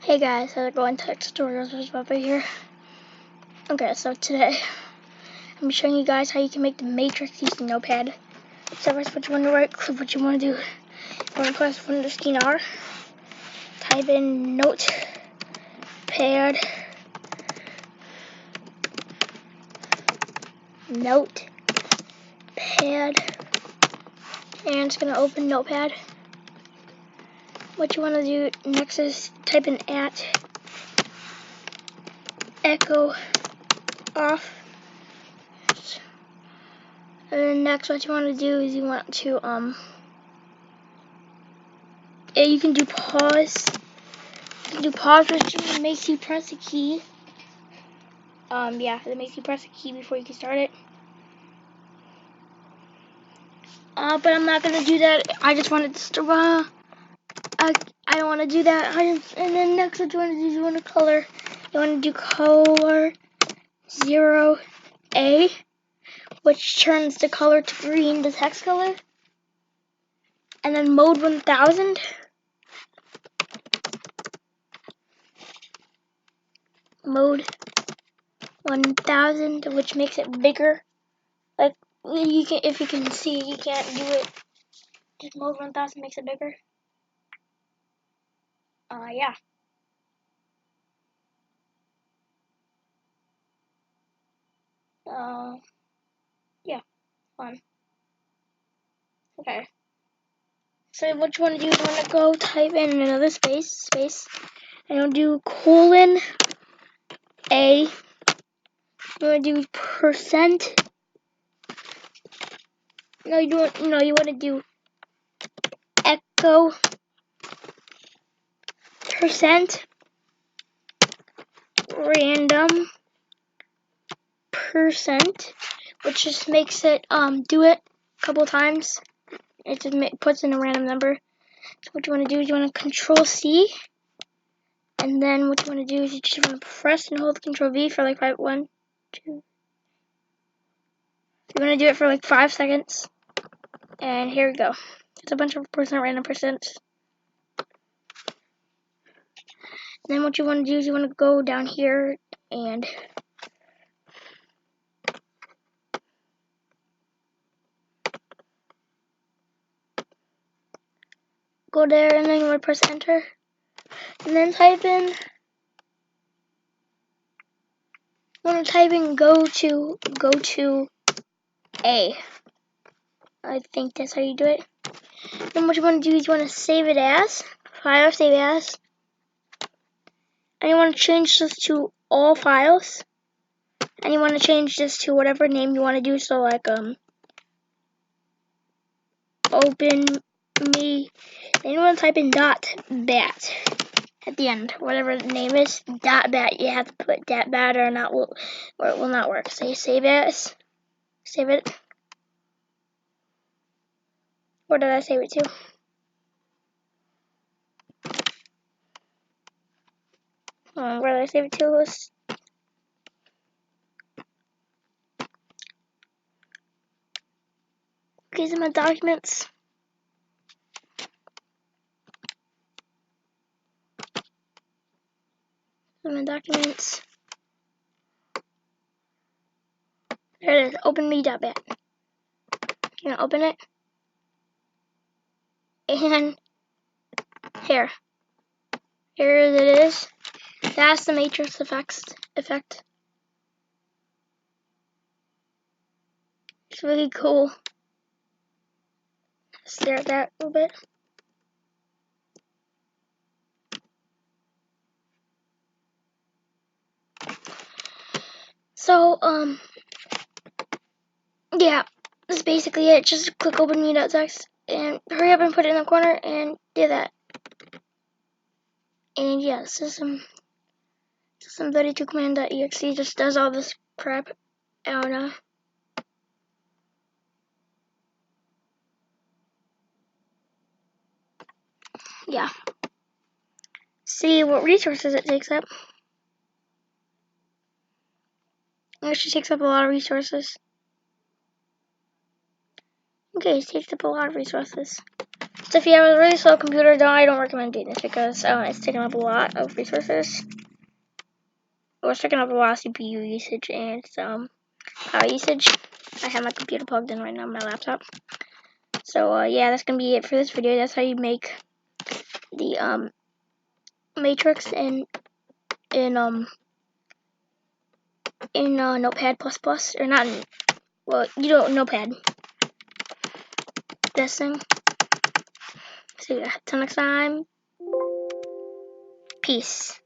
Hey guys, how's it going? Tech Tutorials with Papa here. Okay, so today I'm showing you guys how you can make the matrix using Notepad. So first, what you want to write, what you want to do, you want to press _R, type in Notepad, and it's going to open Notepad. What you want to do next is type in @echo off. And then next, what you want to do is you want to you can do pause. You can do pause, which makes you press a key. It makes you press a key before you can start it. But I'm not gonna do that. I just wanted to. I don't want to do that. And then next, what you want to do is you want to color. You want to do color 0A, which turns the color to green, the text color. And then mode 1000. Mode 1000, which makes it bigger. Like you can, if you can see, you can't do it. Just mode 1000 makes it bigger. Yeah. Yeah, fun. Okay. So what you want to do is you want to go type in another space, and you'll do :A. You want to do %. No, you don't. No, you want to do echo %random %, which just makes it do it a couple times. It just puts in a random number. So what you want to do is you want to Control-C, and then what you want to do is you just want to press and hold Control-V for like 1, 2. You want to do it for like 5 seconds, and here we go. It's a bunch of random %. Then what you want to do is you want to go down here and go there, and then you want to press enter, and then type in. Go to A. I think that's how you do it. Then what you want to do is you want to save it as file, save as, and you want to change this to all files, and you want to change this to whatever name you want to do. So like open me. Then you want to type in .bat at the end, whatever the name is. .bat. You have to put .bat or not or it will not work. Say save as. Save it. Where did I save it to? Where did I save it to? Okay, so my documents. There it is. Open me.bat. You're gonna open it, and here it is. That's the matrix effect. It's really cool. Stare at that a little bit. So yeah, that's basically it. Just click open me.txt and hurry up and put it in the corner and do that. And yeah, system32 command.exe just does all this crap. I don't know. Yeah. See what resources it takes up. It actually takes up a lot of resources. Okay, it takes up a lot of resources. So if you have a really slow computer, though, I don't recommend doing this because it's taking up a lot of resources. Or it's taking up a lot of CPU usage and some power usage. I have my computer plugged in right now on my laptop. So yeah, that's gonna be it for this video. That's how you make the matrix in Notepad++, or not in, well, you don't Notepad. This thing. So yeah, till next time. Peace.